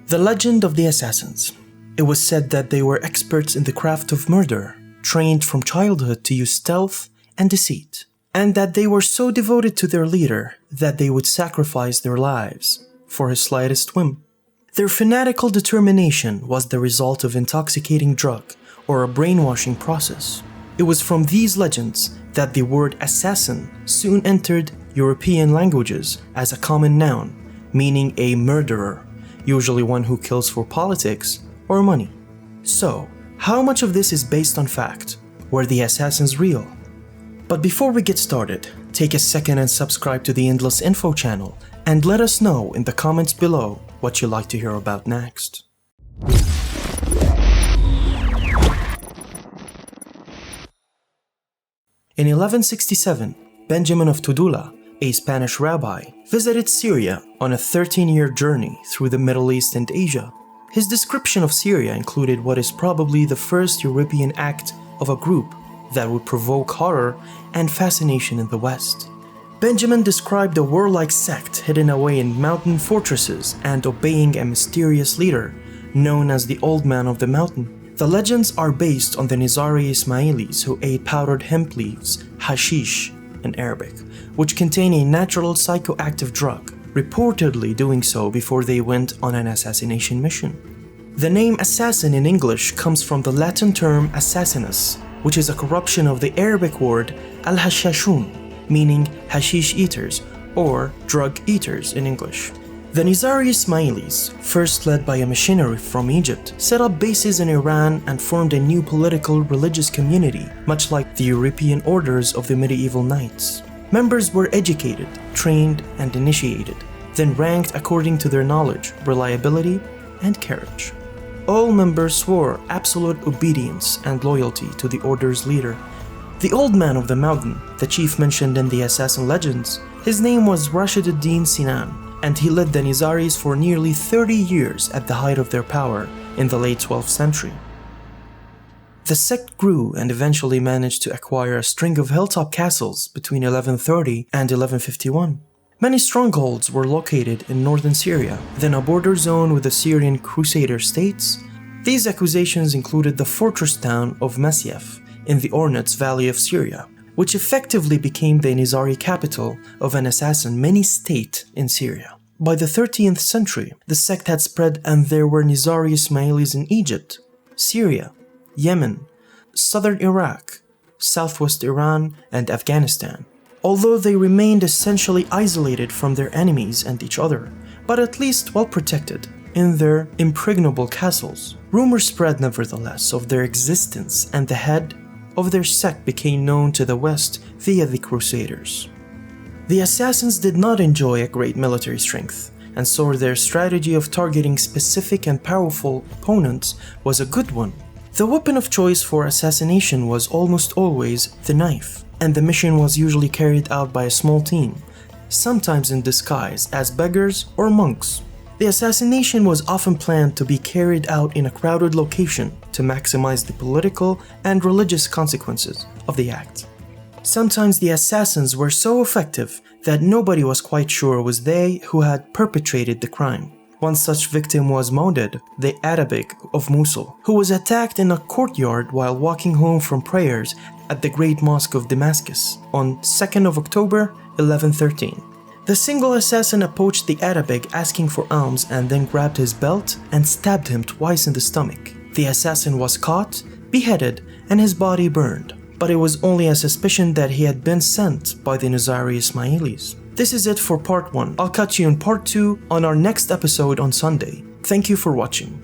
The legend of the assassins. It was said that they were experts in the craft of murder, trained from childhood to use stealth and deceit, and that they were so devoted to their leader that they would sacrifice their lives for his slightest whim. Their fanatical determination was the result of intoxicating drug or a brainwashing process. It was from these legends that the word assassin soon entered European languages as a common noun, meaning a murderer, usually one who kills for politics or money. So, how much of this is based on fact? Were the assassins real? But before we get started, take a second and subscribe to the Endless Info channel and let us know in the comments below what you'd like to hear about next. In 1167, Benjamin of Tudela, a Spanish rabbi, visited Syria on a 13-year journey through the Middle East and Asia. His description of Syria included what is probably the first European act of a group that would provoke horror and fascination in the West. Benjamin described a warlike sect hidden away in mountain fortresses and obeying a mysterious leader known as the Old Man of the Mountain. The legends are based on the Nizari Ismailis who ate powdered hemp leaves, hashish in Arabic, which contain a natural psychoactive drug, reportedly doing so before they went on an assassination mission. The name assassin in English comes from the Latin term assassinus, which is a corruption of the Arabic word al-hashashun, meaning hashish eaters or drug eaters in English. The Nizari Ismailis, first led by a missionary from Egypt, set up bases in Iran and formed a new political religious community, much like the European orders of the medieval knights. Members were educated, trained, and initiated, then ranked according to their knowledge, reliability, and courage. All members swore absolute obedience and loyalty to the order's leader. The Old Man of the Mountain, the chief mentioned in the assassin legends, his name was Rashid ad-Din Sinan, and he led the Nizaris for nearly 30 years at the height of their power in the late 12th century. The sect grew and eventually managed to acquire a string of hilltop castles between 1130 and 1151. Many strongholds were located in northern Syria, then a border zone with the Syrian Crusader states. These acquisitions included the fortress town of Masyaf in the Ornats Valley of Syria, which effectively became the Nizari capital of an assassin mini-state in Syria. By the 13th century, the sect had spread and there were Nizari Ismailis in Egypt, Syria, Yemen, southern Iraq, southwest Iran, and Afghanistan. Although they remained essentially isolated from their enemies and each other, but at least well protected in their impregnable castles. Rumors spread nevertheless of their existence, and the head of their sect became known to the West via the Crusaders. The assassins did not enjoy a great military strength, and so their strategy of targeting specific and powerful opponents was a good one. The weapon of choice for assassination was almost always the knife, and the mission was usually carried out by a small team, sometimes in disguise as beggars or monks. The assassination was often planned to be carried out in a crowded location to maximize the political and religious consequences of the act. Sometimes the assassins were so effective that nobody was quite sure it was they who had perpetrated the crime. One such victim was Maudid, the Arabic of Mosul, who was attacked in a courtyard while walking home from prayers at the Great Mosque of Damascus on 2nd of October 1113. The single assassin approached the Arabic asking for alms and then grabbed his belt and stabbed him twice in the stomach. The assassin was caught, beheaded, and his body burned, but it was only a suspicion that he had been sent by the Nizari Ismailis. This is it for part 1. I'll catch you in part 2 on our next episode on Sunday. Thank you for watching.